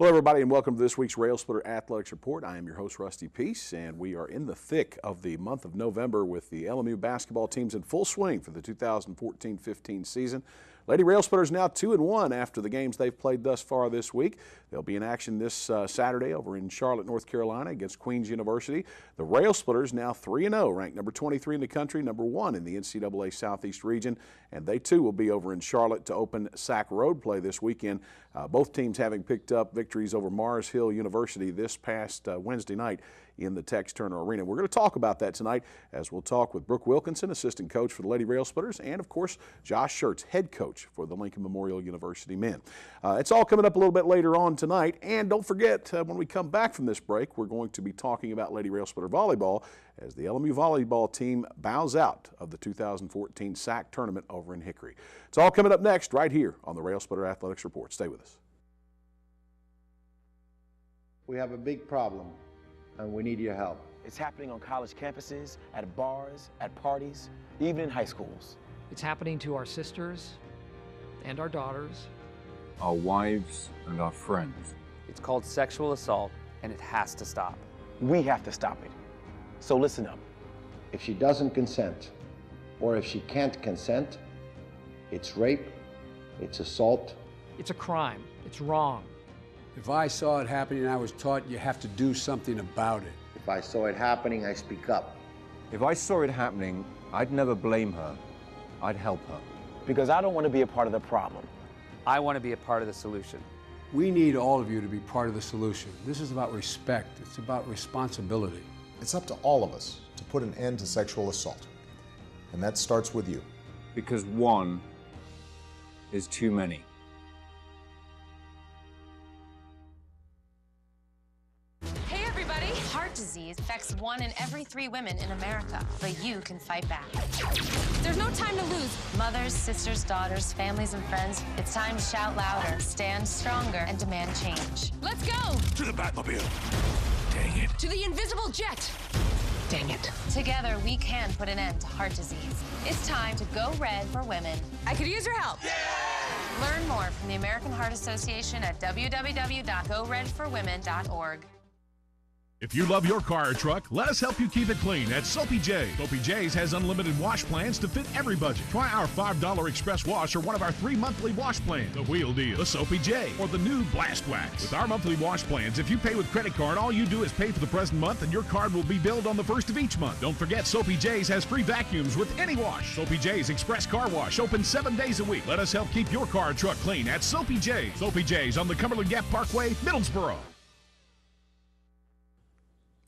Hello, everybody, and welcome to this week's Railsplitter Athletics Report. I am your host, Rusty Peace, and we are in the thick of the month of November with the LMU basketball teams in full swing for the 2014-15 season. Lady Railsplitters now 2-1 after the games they've played thus far this week. They'll be in action this Saturday over in Charlotte, North Carolina against Queens University. The Railsplitters now 3-0, ranked number 23 in the country, number 1 in the NCAA Southeast region, and they too will be over in Charlotte to open SAC road play this weekend. Both teams having picked up victories over Mars Hill University this past Wednesday night in the Tex Turner Arena. We're going to talk about that tonight as we'll talk with Brooke Wilkinson, assistant coach for the Lady Railsplitters, and of course Josh Schertz, head coach for the Lincoln Memorial University men. It's all coming up a little bit later on tonight, and don't forget when we come back from this break, we're going to be talking about Lady Railsplitter volleyball as the LMU volleyball team bows out of the 2014 SAC tournament over in Hickory. It's all coming up next right here on the Railsplitter Athletics Report. Stay with us. We have a big problem, and we need your help. It's happening on college campuses, at bars, at parties, even in high schools. It's happening to our sisters and our daughters, our wives and our friends. It's called sexual assault, and it has to stop. We have to stop it. So listen up. If she doesn't consent, or if she can't consent, it's rape, it's assault. It's a crime. It's wrong. If I saw it happening, I was taught you have to do something about it. If I saw it happening, I speak up. If I saw it happening, I'd never blame her. I'd help her. Because I don't want to be a part of the problem. I want to be a part of the solution. We need all of you to be part of the solution. This is about respect. It's about responsibility. It's up to all of us to put an end to sexual assault. And that starts with you. Because one is too many. Heart disease affects 1 in every 3 women in America, but you can fight back. There's no time to lose. Mothers, sisters, daughters, families, and friends, it's time to shout louder, stand stronger, and demand change. Let's go! To the Batmobile. Dang it. To the invisible jet. Dang it. Together, we can put an end to heart disease. It's time to go red for women. I could use your help. Yeah! Learn more from the American Heart Association at www.goredforwomen.org. If you love your car or truck, let us help you keep it clean at Soapy J. Soapy J's has unlimited wash plans to fit every budget. Try our $5 express wash or one of our 3 monthly wash plans. The Wheel Deal, the Soapy J, or the new Blast Wax. With our monthly wash plans, if you pay with credit card, all you do is pay for the present month and your card will be billed on the 1st of each month. Don't forget, Soapy J's has free vacuums with any wash. Soapy J's Express Car Wash, open 7 days a week. Let us help keep your car or truck clean at Soapy J. Soapy J's on the Cumberland Gap Parkway, Middlesboro.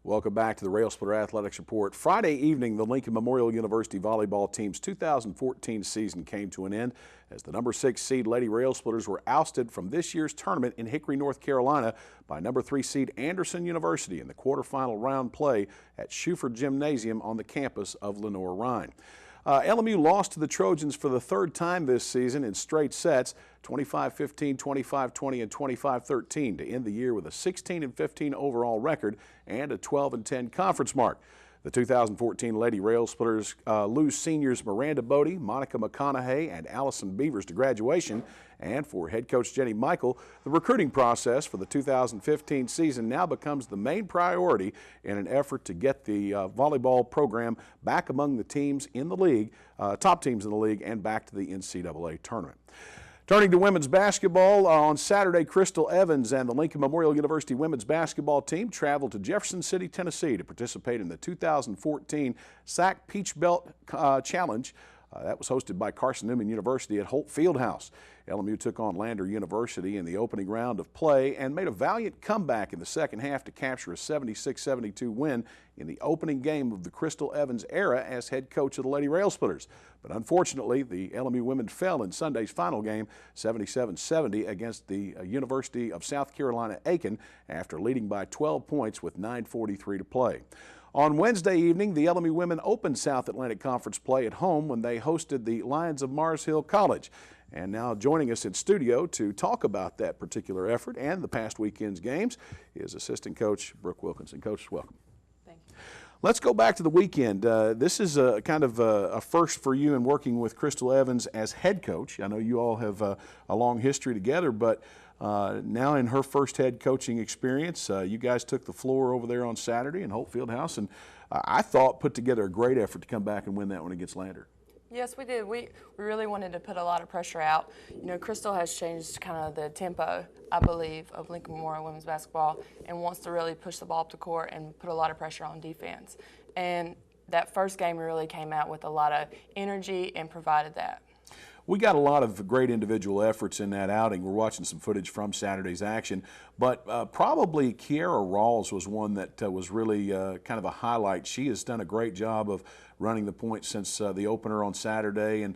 Welcome back to the Railsplitter Athletics Report. Friday evening, the Lincoln Memorial University volleyball team's 2014 season came to an end as the number 6 seed Lady Railsplitters were ousted from this year's tournament in Hickory, North Carolina by number 3 seed Anderson University in the quarterfinal round play at Schuford Gymnasium on the campus of Lenoir-Rhyne. LMU lost to the Trojans for the 3rd time this season in straight sets, 25-15, 25-20, and 25-13 to end the year with a 16-15 overall record and a 12-10 conference mark. The 2014 Lady Railsplitters lose seniors Miranda Bodie, Monica McConaughey, and Allison Beavers to graduation. And for head coach Jenny Michael, the recruiting process for the 2015 season now becomes the main priority in an effort to get the volleyball program back among the teams in the league, top teams in the league, and back to the NCAA tournament. Turning to women's basketball, on Saturday, Crystal Evans and the Lincoln Memorial University women's basketball team traveled to Jefferson City, Tennessee to participate in the 2014 SAC Peach Belt Challenge. That was hosted by Carson Newman University at Holt Fieldhouse. LMU took on Lander University in the opening round of play and made a valiant comeback in the second half to capture a 76-72 win in the opening game of the Crystal Evans era as head coach of the Lady Railsplitters. But unfortunately, the LMU women fell in Sunday's final game, 77-70 against the University of South Carolina Aiken after leading by 12 points with 9:43 to play. On Wednesday evening, the LMU women opened South Atlantic Conference play at home when they hosted the Lions of Mars Hill College. And now joining us in studio to talk about that particular effort and the past weekend's games is assistant coach Brooke Wilkinson. Coach, welcome. Thank you. Let's go back to the weekend. This is a kind of a first for you in working with Crystal Evans as head coach. I know you all have a long history together, but now in her first head coaching experience, you guys took the floor over there on Saturday in Holt Fieldhouse, and I thought put together a great effort to come back and win that one against Lander. Yes, we did. We really wanted to put a lot of pressure out. You know, Crystal has changed kind of the tempo, I believe, of Lincoln Memorial women's basketball and wants to really push the ball up the court and put a lot of pressure on defense. And that first game really came out with a lot of energy and provided that. We got a lot of great individual efforts in that outing. We're watching some footage from Saturday's action, but probably Kiara Rawls was one that was really kind of a highlight. She has done a great job of running the point since the opener on Saturday, and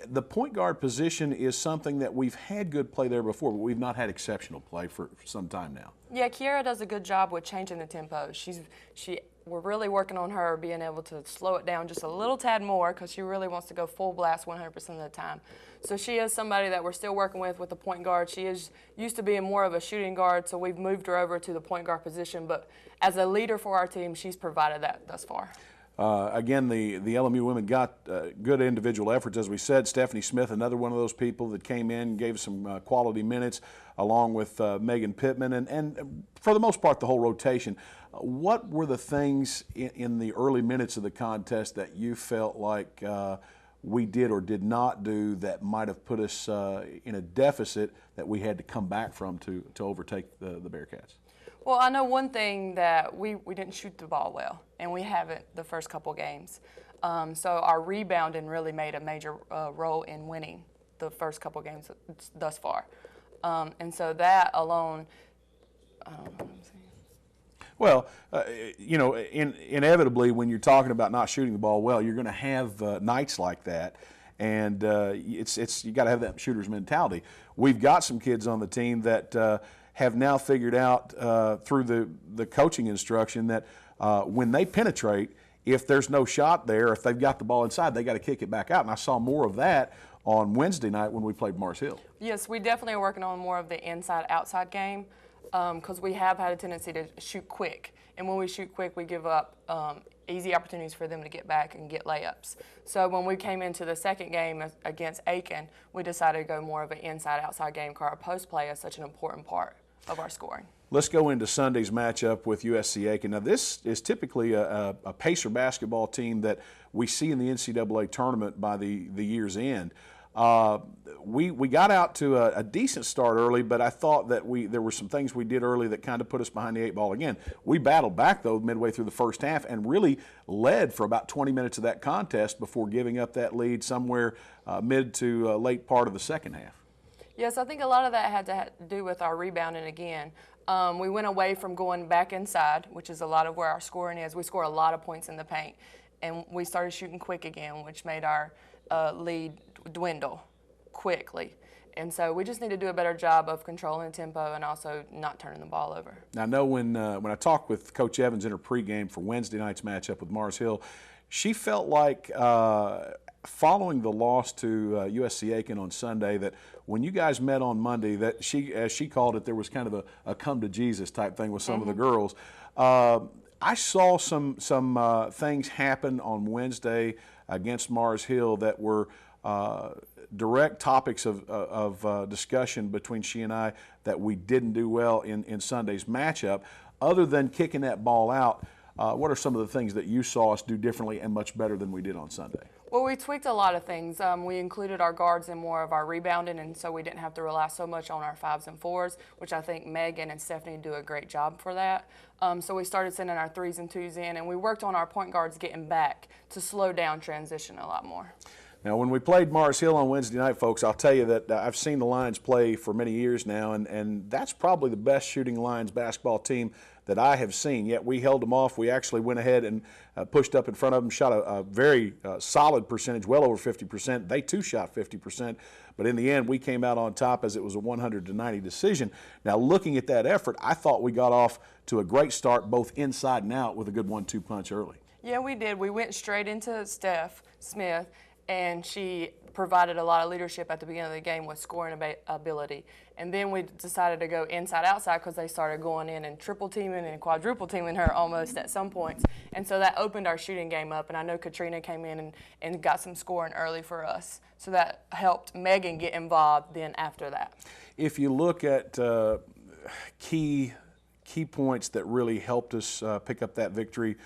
the point guard position is something that we've had good play there before, but we've not had exceptional play for some time now. Yeah, Kiara does a good job with changing the tempo. We're really working on her being able to slow it down just a little tad more because she really wants to go full blast 100% of the time. So she is somebody that we're still working with the point guard. She is used to being more of a shooting guard, so we've moved her over to the point guard position. But as a leader for our team, she's provided that thus far. Again, the LMU women got good individual efforts, as we said. Stephanie Smith, another one of those people that came in and gave some quality minutes, along with Megan Pittman, and for the most part, the whole rotation. What were the things in the early minutes of the contest that you felt like we did or did not do that might have put us in a deficit that we had to come back from to overtake the Bearcats? Well, I know one thing that we didn't shoot the ball well, and we haven't the first couple games. So our rebounding really made a major role in winning the first couple games thus far. And so that alone, I don't know what I'm saying. Well, you know, inevitably when you're talking about not shooting the ball well, you're going to have nights like that, and you got to have that shooter's mentality. We've got some kids on the team that have now figured out through the coaching instruction that when they penetrate, if there's no shot there, if they've got the ball inside, they got to kick it back out. And I saw more of that on Wednesday night when we played Mars Hill. Yes, we definitely are working on more of the inside-outside game because we have had a tendency to shoot quick. And when we shoot quick, we give up easy opportunities for them to get back and get layups. So when we came into the second game against Aiken, we decided to go more of an inside-outside game because our post play is such an important part of our scoring. Let's go into Sunday's matchup with USC Aiken. Now, this is typically a Pacer basketball team that we see in the NCAA tournament by the year's end. We got out to a decent start early, but I thought that there were some things we did early that kind of put us behind the eight ball again. We battled back, though, midway through the first half and really led for about 20 minutes of that contest before giving up that lead somewhere mid to late part of the second half. Yes, I think a lot of that had to do with our rebounding again. We went away from going back inside, which is a lot of where our scoring is. We score a lot of points in the paint, and we started shooting quick again, which made our lead dwindle quickly. And so we just need to do a better job of controlling the tempo and also not turning the ball over. Now, I know when I talked with Coach Evans in her pregame for Wednesday night's matchup with Mars Hill, she felt like following the loss to USC Aiken on Sunday that when you guys met on Monday, that she, as she called it, there was kind of a come to Jesus type thing with some of the girls. I saw some things happen on Wednesday against Mars Hill that were direct topics of discussion between she and I that we didn't do well in Sunday's matchup. Other than kicking that ball out, what are some of the things that you saw us do differently and much better than we did on Sunday? Well, we tweaked a lot of things. We included our guards in more of our rebounding, and so we didn't have to rely so much on our 5s and 4s, which I think Megan and Stephanie do a great job for that. So we started sending our 3s and 2s in, and we worked on our point guards getting back to slow down transition a lot more. Now, when we played Mars Hill on Wednesday night, folks, I'll tell you that I've seen the Lions play for many years now, and that's probably the best shooting Lions basketball team that I have seen. Yet we held them off. We actually went ahead and pushed up in front of them, shot a very solid percentage, well over 50%. They too shot 50%, but in the end we came out on top as it was a 100-90 decision. Now, looking at that effort, I thought we got off to a great start both inside and out with a good 1-2 punch early. Yeah, we did. We went straight into Steph Smith, and she provided a lot of leadership at the beginning of the game with scoring ability. And then we decided to go inside-outside because they started going in and triple teaming and quadruple teaming her almost at some points. And so that opened our shooting game up. And I know Katrina came in and got some scoring early for us. So that helped Megan get involved then after that. If you look at key points that really helped us pick up that victory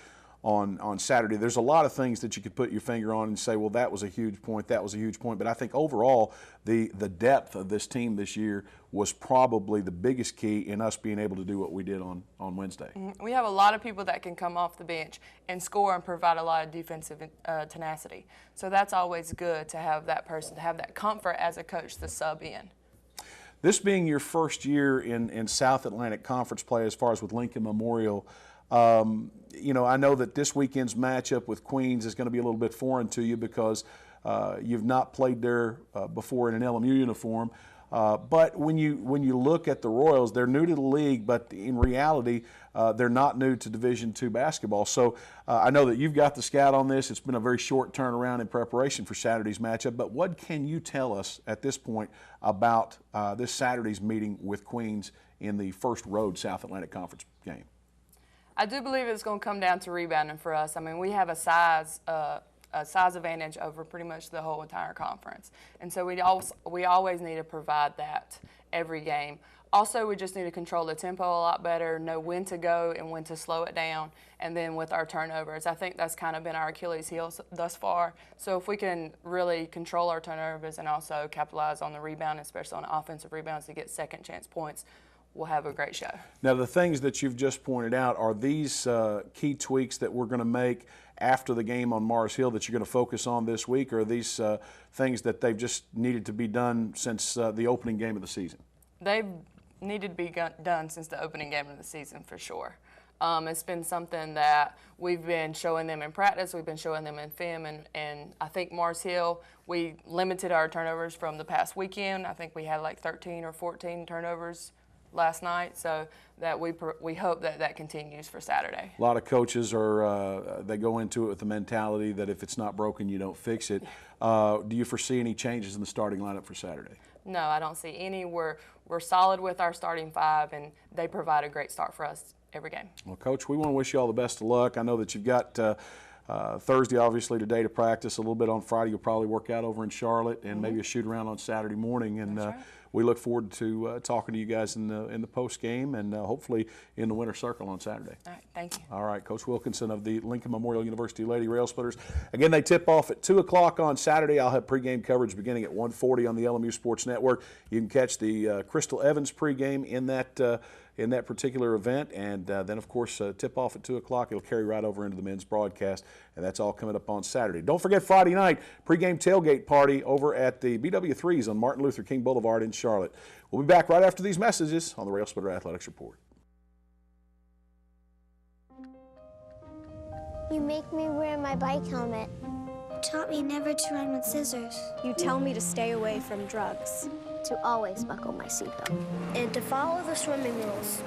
on Saturday, there's a lot of things that you could put your finger on and say, well, that was a huge point, that was a huge point. But I think overall, the depth of this team this year was probably the biggest key in us being able to do what we did on Wednesday. We have a lot of people that can come off the bench and score and provide a lot of defensive tenacity. So that's always good to have that person, to have that comfort as a coach to sub in. This being your first year in South Atlantic Conference play as far as with Lincoln Memorial, you know, I know that this weekend's matchup with Queens is going to be a little bit foreign to you because you've not played there before in an LMU uniform. But when you look at the Royals, they're new to the league, but in reality, they're not new to Division II basketball. So I know that you've got the scout on this. It's been a very short turnaround in preparation for Saturday's matchup. But what can you tell us at this point about this Saturday's meeting with Queens in the first road South Atlantic Conference game? I do believe it's going to come down to rebounding for us. I mean, we have a size advantage over pretty much the whole entire conference. And so we always need to provide that every game. Also, we just need to control the tempo a lot better, know when to go and when to slow it down, and then with our turnovers. I think that's kind of been our Achilles heel thus far. So if we can really control our turnovers and also capitalize on the rebound, especially on offensive rebounds to get second chance points, we'll have a great show. Now, the things that you've just pointed out, are these key tweaks that we're going to make after the game on Mars Hill that you're going to focus on this week, or are these things that they've just needed to be done since the opening game of the season? They've needed to be done since the opening game of the season for sure. It's been something that we've been showing them in practice, we've been showing them in film, and I think Mars Hill, we limited our turnovers from the past weekend. I think we had like 13 or 14 turnovers last night, so that we hope that continues for Saturday. A lot of coaches they go into it with the mentality that if it's not broken, you don't fix it. Do you foresee any changes in the starting lineup for Saturday? No, I don't see any. We're solid with our starting five, and they provide a great start for us every game. Well, Coach, we want to wish you all the best of luck. I know that you've got Thursday, obviously, today to practice. A little bit on Friday. You'll probably work out over in Charlotte, and maybe a shoot around on Saturday morning. And right. We look forward to talking to you guys in the post game, and hopefully in the winter circle on Saturday. All right, thank you. All right, Coach Wilkinson of the Lincoln Memorial University Lady Railsplitters. Again, they tip off at 2 o'clock on Saturday. I'll have pregame coverage beginning at 1:40 on the LMU Sports Network. You can catch the Crystal Evans pregame in that particular event, and then of course tip off at 2 o'clock. It'll carry right over into the men's broadcast, and that's all coming up on Saturday. Don't forget Friday night, pregame tailgate party over at the BW3s on Martin Luther King Boulevard in Charlotte. We'll be back right after these messages on the Railsplitter Athletics Report. You make me wear my bike helmet. You taught me never to run with scissors. You tell me to stay away from drugs. To always buckle my seatbelt. And to follow the swimming rules.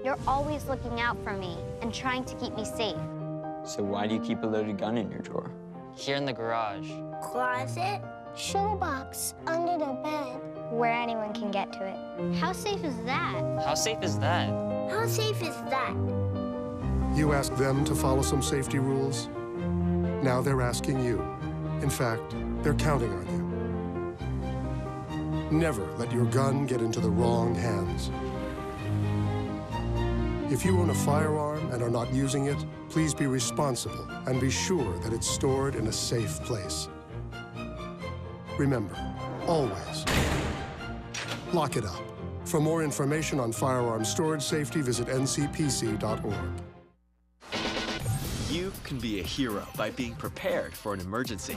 You're always looking out for me and trying to keep me safe. So why do you keep a loaded gun in your drawer? Here in the garage. Closet. Shoebox under the bed. Where anyone can get to it. How safe is that? How safe is that? How safe is that? You asked them to follow some safety rules. Now they're asking you. In fact, they're counting on you. Never let your gun get into the wrong hands. If you own a firearm and are not using it, please be responsible and be sure that it's stored in a safe place. Remember, always lock it up. For more information on firearm storage safety, visit ncpc.org. You can be a hero by being prepared for an emergency.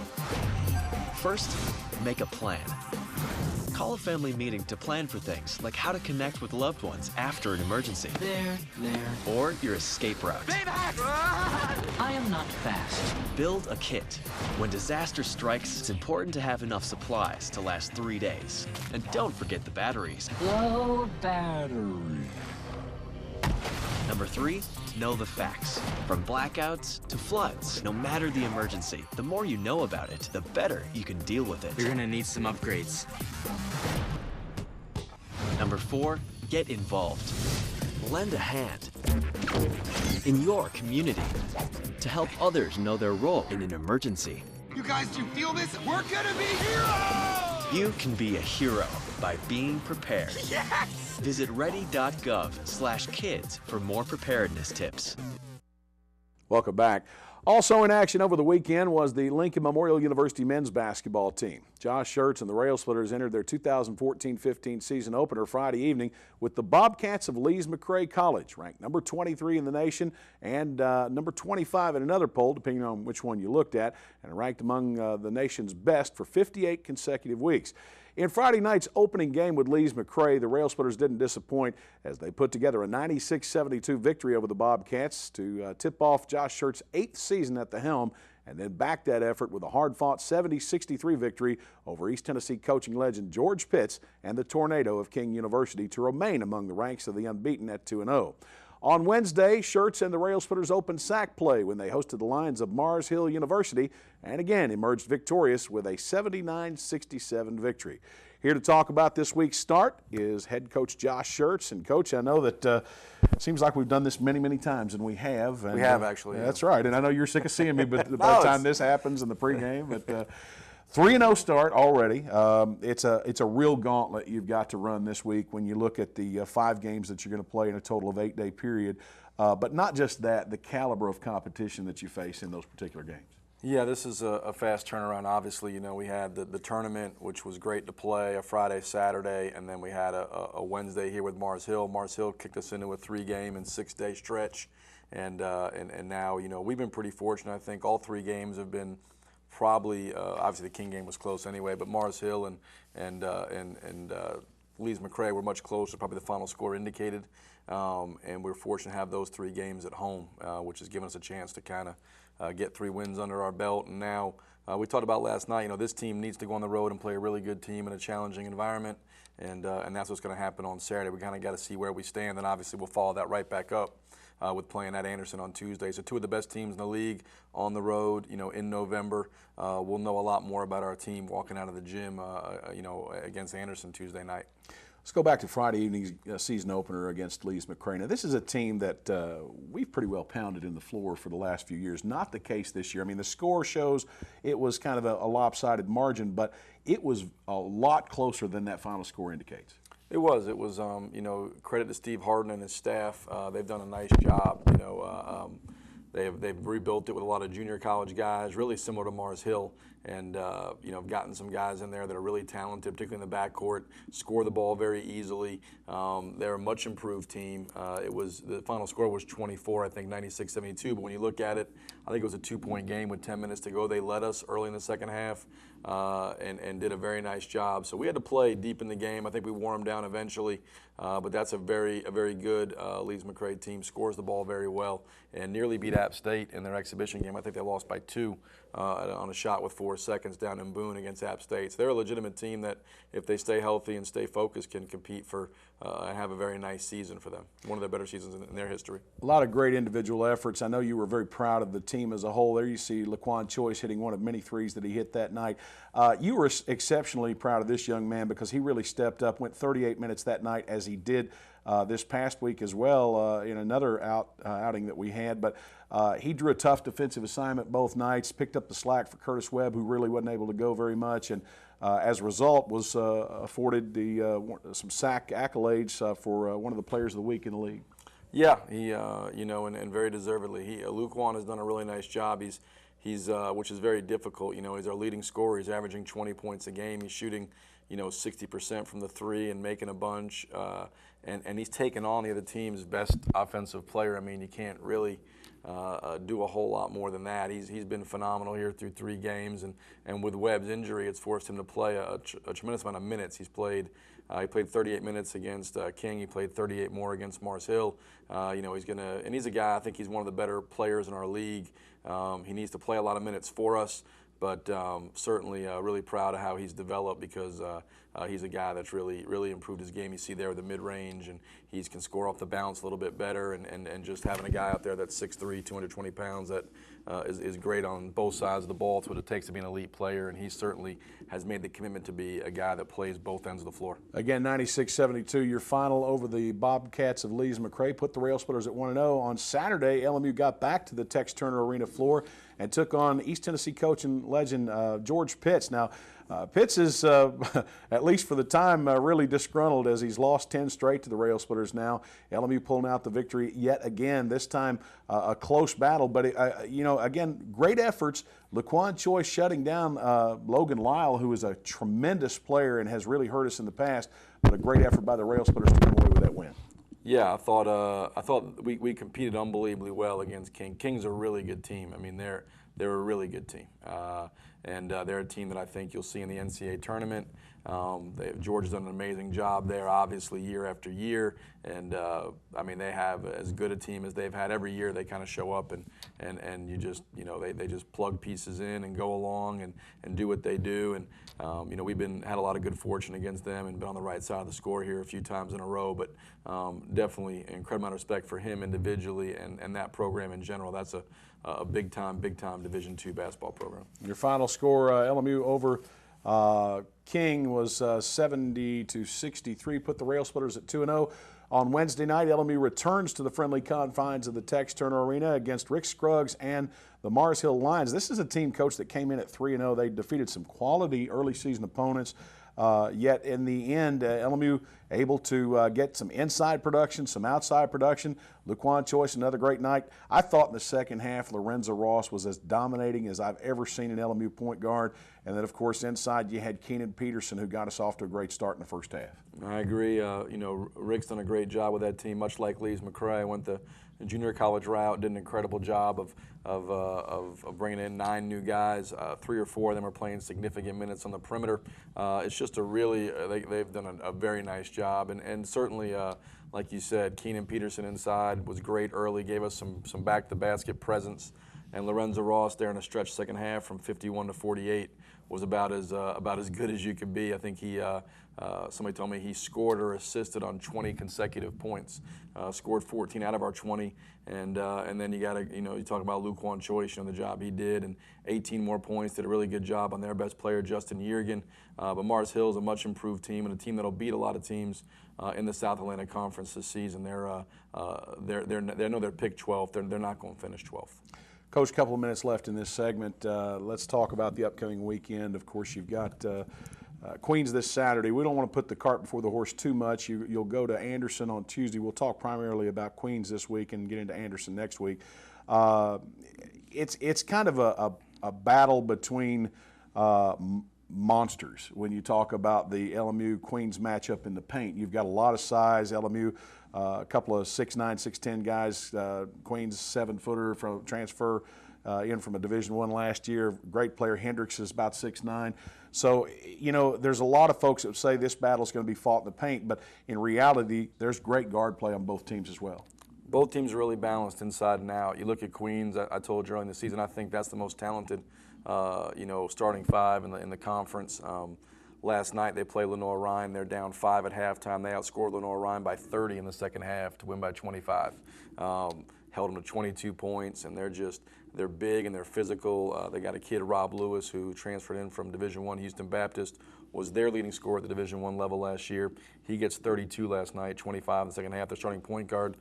First, make a plan. Call a family meeting to plan for things like how to connect with loved ones after an emergency. There. Or your escape route. I am not fast. Build a kit. When disaster strikes, it's important to have enough supplies to last 3 days. And don't forget the batteries. Low battery. Number 3, know the facts. From blackouts to floods, no matter the emergency, the more you know about it, the better you can deal with it. You're gonna need some upgrades. Number 4, get involved. Lend a hand in your community to help others know their role in an emergency. You guys, do you feel this? We're gonna be heroes! You can be a hero by being prepared. Yes! Visit ready.gov/kids for more preparedness tips. Welcome back. Also in action over the weekend was the Lincoln Memorial University men's basketball team. Josh Schertz and the Railsplitters entered their 2014-15 season opener Friday evening with the Bobcats of Lees-McRae College, ranked number 23 in the nation and number 25 in another poll, depending on which one you looked at, and ranked among the nation's best for 58 consecutive weeks. In Friday night's opening game with Lees-McRae, the Railsplitters didn't disappoint as they put together a 96-72 victory over the Bobcats to tip off Josh Schertz's 8th season at the helm, and then back that effort with a hard-fought 70-63 victory over East Tennessee coaching legend George Pitts and the Tornado of King University to remain among the ranks of the unbeaten at 2-0. On Wednesday, Schertz and the Railsplitters opened sack play when they hosted the Lions of Mars Hill University and again emerged victorious with a 79-67 victory. Here to talk about this week's start is head coach Josh Schertz. And Coach, I know that it seems like we've done this many, many times, and we have. And, we have, actually. That's right. And I know you're sick of seeing me, but by the time this happens in the pregame, but 3-0 start already. It's a real gauntlet you've got to run this week when you look at the 5 games that you're going to play in a total of 8-day period. But not just that, the caliber of competition that you face in those particular games. Yeah, this is a fast turnaround. Obviously, you know, we had the tournament, which was great to play, a Friday, Saturday, and then we had a Wednesday here with Mars Hill. Mars Hill kicked us into a 3-game and 6-day stretch, and now, you know, we've been pretty fortunate. I think all 3 games have been probably obviously the King game was close anyway, but Mars Hill and Lees-McRae were much closer, probably the final score indicated, and we're fortunate to have those 3 games at home, which has given us a chance to kind of get 3 wins under our belt. And now we talked about last night, you know, this team needs to go on the road and play a really good team in a challenging environment, and that's what's going to happen on Saturday. We kind of got to see where we stand, and obviously we'll follow that right back up with playing at Anderson on Tuesday. So 2 of the best teams in the league on the road, you know, in November. We'll know a lot more about our team walking out of the gym, you know, against Anderson Tuesday night. Let's go back to Friday evening's season opener against Lees-McRae. Now, this is a team that we've pretty well pounded in the floor for the last few years. Not the case this year. I mean, the score shows it was kind of a lopsided margin, but it was a lot closer than that final score indicates. It was, you know, credit to Steve Harden and his staff. They've done a nice job. You know, they've rebuilt it with a lot of junior college guys, really similar to Mars Hill, and you know, gotten some guys in there that are really talented, particularly in the backcourt, score the ball very easily. They're a much improved team. The final score was 24, I think, 96-72. But when you look at it, I think it was a 2-point game with 10 minutes to go. They led us early in the second half and did a very nice job. So we had to play deep in the game. I think we wore them down eventually, but that's a very good Lees-McRae team. Scores the ball very well and nearly beat App State in their exhibition game. I think they lost by 2 on a shot with 4 seconds down in Boone against App State. So they're a legitimate team that, if they stay healthy and stay focused, can compete for and have a very nice season for them. One of their better seasons in their history. A lot of great individual efforts. I know you were very proud of the team as a whole. There you see Laquan Choice hitting one of many threes that he hit that night. You were exceptionally proud of this young man because he really stepped up, went 38 minutes that night as he did this past week as well in another outing that we had. But he drew a tough defensive assignment both nights, picked up the slack for Curtis Webb, who really wasn't able to go very much, and as a result was afforded some sack accolades for one of the players of the week in the league. Yeah, he you know, and very deservedly. Luquan has done a really nice job. He's which is very difficult. You know, he's our leading scorer. He's averaging 20 points a game. He's shooting, you know, 60% from the 3 and making a bunch. And he's taken on the other team's best offensive player. I mean, you can't really do a whole lot more than that. He's been phenomenal here through 3 games, and with Webb's injury, it's forced him to play a tremendous amount of minutes. He played 38 minutes against King. He played 38 more against Mars Hill. You know, he's a guy. I think he's one of the better players in our league. He needs to play a lot of minutes for us, but certainly really proud of how he's developed because he's a guy that's really improved his game. You see there with the mid-range, and he can score off the bounce a little bit better, and just having a guy out there that's 6'3", 220 pounds that is great on both sides of the ball. It's what it takes to be an elite player, and he certainly has made the commitment to be a guy that plays both ends of the floor. Again, 96-72, your final over the Bobcats of Lees-McRae put the Railsplitters at 1-0. On Saturday, LMU got back to the Tex Turner Arena floor and took on East Tennessee coach and legend George Pitts. Now, Pitts is, at least for the time, really disgruntled as he's lost 10 straight to the Railsplitters now. LMU pulling out the victory yet again, this time a close battle. But, you know, again, great efforts. Laquan Choice shutting down Logan Lyle, who is a tremendous player and has really hurt us in the past, but a great effort by the Railsplitters to come away with that win. Yeah, I thought we competed unbelievably well against King. King's a really good team. I mean, they're a really good team, and they're a team that I think you'll see in the NCAA tournament. George has done an amazing job there, obviously year after year, and I mean they have as good a team as they've had every year. They kind of show up and you just they just plug pieces in and go along and do what they do. And you know, we've had a lot of good fortune against them and been on the right side of the score here a few times in a row. But definitely an incredible amount of respect for him individually and that program in general. That's a big time Division II basketball program. Your final score, LMU over King was 70-63, put the Railsplitters at 2-0. On Wednesday night, LMU returns to the friendly confines of the Tex Turner Arena against Rick Scruggs and the Mars Hill Lions. This is a team, coach, that came in at 3-0. They defeated some quality early season opponents, yet in the end, LMU able to get some inside production, some outside production. Laquan Choice, another great night. I thought in the second half, Lorenzo Ross was as dominating as I've ever seen an LMU point guard. And then, of course, inside you had Keenan Peterson, who got us off to a great start in the first half. I agree. You know, Rick's done a great job with that team, much like Lees-McRae. Went the junior college route, did an incredible job of bringing in 9 new guys. 3 or 4 of them are playing significant minutes on the perimeter. It's just a really, they've done a very nice job. And certainly, like you said, Keenan Peterson inside was great early, gave us some back-to-basket presence. And Lorenzo Ross there in a stretch second half from 51 to 48 was about as good as you could be. I think somebody told me he scored or assisted on 20 consecutive points. Scored 14 out of our 20, and then you talk about Laquan Choice, the job he did, and 18 more points. Did a really good job on their best player, Justin Yergin. But Mars Hill is a much improved team and a team that'll beat a lot of teams in the South Atlantic Conference this season. They know they're picked 12th. They're not going to finish 12th. Coach, a couple of minutes left in this segment. Let's talk about the upcoming weekend. Of course, you've got Queens this Saturday. We don't want to put the cart before the horse too much. You'll go to Anderson on Tuesday. We'll talk primarily about Queens this week and get into Anderson next week. It's kind of a battle between monsters when you talk about the LMU Queens matchup in the paint. You've got a lot of size. LMU, a couple of 6'9", 6'10" guys. Queens 7-footer from transfer in from a Division I last year. Great player Hendricks is about 6'9". So, there's a lot of folks that would say this battle is going to be fought in the paint, but in reality, there's great guard play on both teams as well. Both teams are really balanced inside and out. You look at Queens, I told you early in the season, I think that's the most talented, starting 5 in the conference. Last night they played Lenoir-Rhyne. They're down 5 at halftime. They outscored Lenoir-Rhyne by 30 in the second half to win by 25. Held them to 22 points, and they're big and they're physical. They got a kid, Rob Lewis, who transferred in from Division I Houston Baptist, was their leading scorer at the Division I level last year. He gets 32 last night, 25 in the second half. Their starting point guard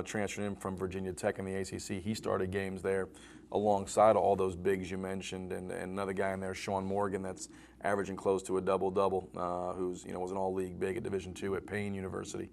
transferred in from Virginia Tech in the ACC. He started games there alongside all those bigs you mentioned, and another guy in there, Sean Morgan, that's averaging close to a double-double, who's was an all-league big at Division II at Payne University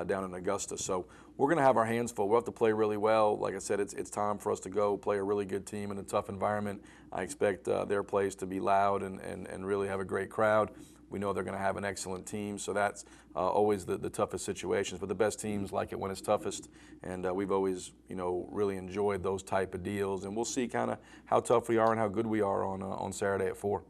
down in Augusta. So we're going to have our hands full. We'll have to play really well. Like I said, it's time for us to go play a really good team in a tough environment. I expect their plays to be loud and really have a great crowd. We know they're going to have an excellent team, so that's always the toughest situations. But the best teams like it when it's toughest, and we've always, really enjoyed those type of deals. And we'll see kind of how tough we are and how good we are on Saturday at 4.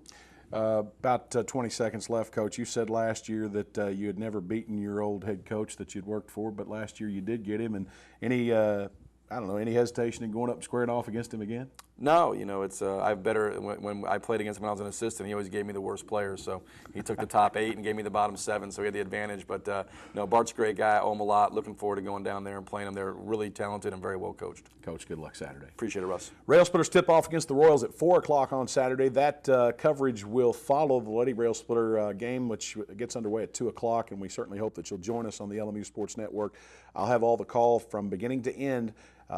About 20 seconds left, Coach. You said last year that you had never beaten your old head coach that you'd worked for, but last year you did get him. And any hesitation in going up and squaring off against him again? No, you know, it's I've better when I played against him when I was an assistant. He always gave me the worst players, so he took the top 8 and gave me the bottom 7, so he had the advantage. But no, Bart's a great guy. I owe him a lot. Looking forward to going down there and playing him. They're really talented and very well coached. Coach, good luck Saturday. Appreciate it, Russ. Railsplitters tip off against the Royals at 4 o'clock on Saturday. That coverage will follow the Lady Railsplitter game, which gets underway at 2 o'clock, and we certainly hope that you'll join us on the LMU Sports Network. I'll have all the call from beginning to end,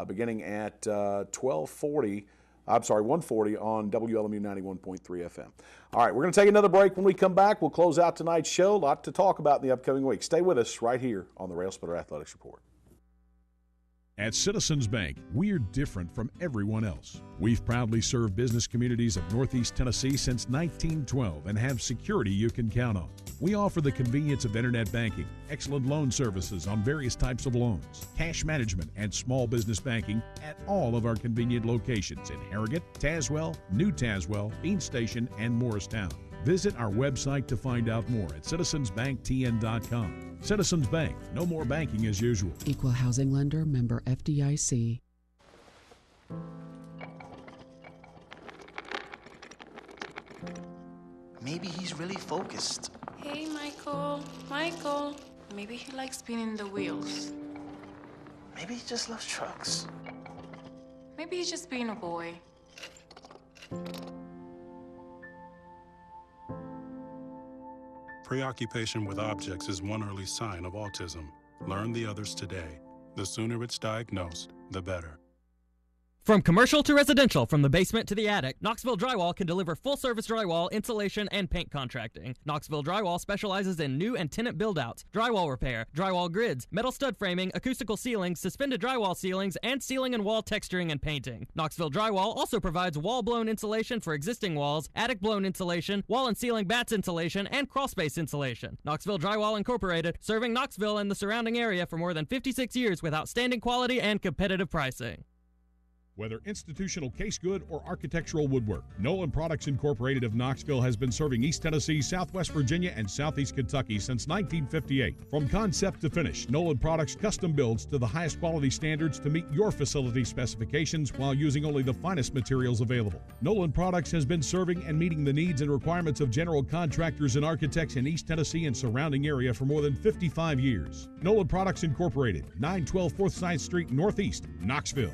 beginning at 1:40 on WLMU 91.3 FM. All right, we're going to take another break. When we come back, we'll close out tonight's show. A lot to talk about in the upcoming week. Stay with us right here on the Railsplitter Athletics Report. At Citizens Bank, we're different from everyone else. We've proudly served business communities of Northeast Tennessee since 1912 and have security you can count on. We offer the convenience of internet banking, excellent loan services on various types of loans, cash management, and small business banking at all of our convenient locations in Harrogate, Tazewell, New Tazewell, Bean Station, and Morristown. Visit our website to find out more at citizensbanktn.com. Citizens Bank, no more banking as usual. Equal housing lender, member FDIC. Maybe he's really focused. Hey, Michael. Michael. Maybe he likes spinning the wheels. Maybe he just loves trucks. Maybe he's just being a boy. Preoccupation with objects is one early sign of autism. Learn the others today. The sooner it's diagnosed, the better. From commercial to residential, from the basement to the attic, Knoxville Drywall can deliver full-service drywall, insulation, and paint contracting. Knoxville Drywall specializes in new and tenant build-outs, drywall repair, drywall grids, metal stud framing, acoustical ceilings, suspended drywall ceilings, and ceiling and wall texturing and painting. Knoxville Drywall also provides wall-blown insulation for existing walls, attic-blown insulation, wall and ceiling batts insulation, and crawlspace insulation. Knoxville Drywall Incorporated, serving Knoxville and the surrounding area for more than 56 years with outstanding quality and competitive pricing. Whether institutional case good or architectural woodwork, Nolan Products Incorporated of Knoxville has been serving East Tennessee, Southwest Virginia, and Southeast Kentucky since 1958. From concept to finish, Nolan Products custom builds to the highest quality standards to meet your facility specifications while using only the finest materials available. Nolan Products has been serving and meeting the needs and requirements of general contractors and architects in East Tennessee and surrounding area for more than 55 years. Nolan Products Incorporated, 912 4th Side Street, Northeast, Knoxville.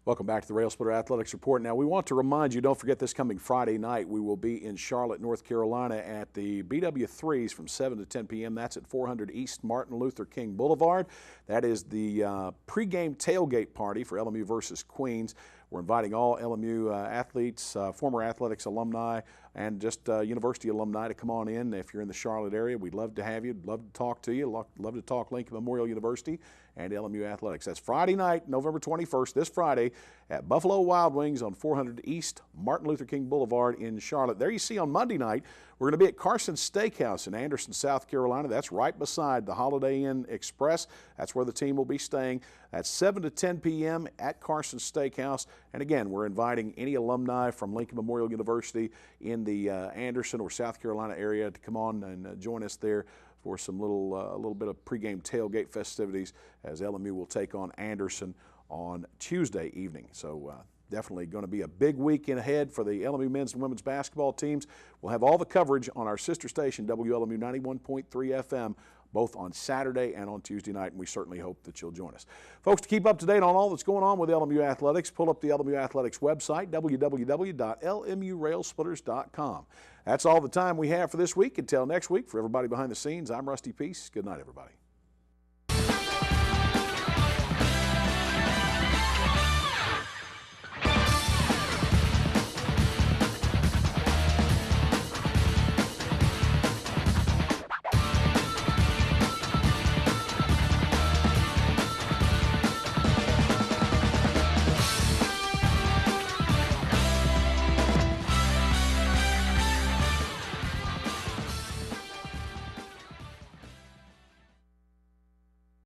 Welcome back to the Railsplitter Athletics Report. Now, we want to remind you, don't forget this coming Friday night, we will be in Charlotte, North Carolina at the BW3s from 7 to 10 p.m. That's at 400 East Martin Luther King Boulevard. That is the pregame tailgate party for LMU versus Queens. We're inviting all LMU athletes, former athletics alumni, and just university alumni to come on in. If you're in the Charlotte area, we'd love to have you, love to talk to you, love to talk Lincoln Memorial University and LMU athletics. That's Friday night, November 21st, this Friday at Buffalo Wild Wings on 400 East Martin Luther King Boulevard in Charlotte. There you see on Monday night, we're going to be at Carson's Steakhouse in Anderson, South Carolina. That's right beside the Holiday Inn Express. That's where the team will be staying. That's 7 to 10 p.m. at Carson's Steakhouse. And again, we're inviting any alumni from Lincoln Memorial University in the Anderson or South Carolina area to come on and join us there for some a little bit of pregame tailgate festivities as LMU will take on Anderson on Tuesday evening. So definitely going to be a big weekend ahead for the LMU men's and women's basketball teams. We'll have all the coverage on our sister station, WLMU 91.3 FM, both on Saturday and on Tuesday night, and we certainly hope that you'll join us. Folks, to keep up to date on all that's going on with LMU Athletics, pull up the LMU Athletics website, www.lmurailsplitters.com. That's all the time we have for this week. Until next week, for everybody behind the scenes, I'm Rusty Peace. Good night, everybody.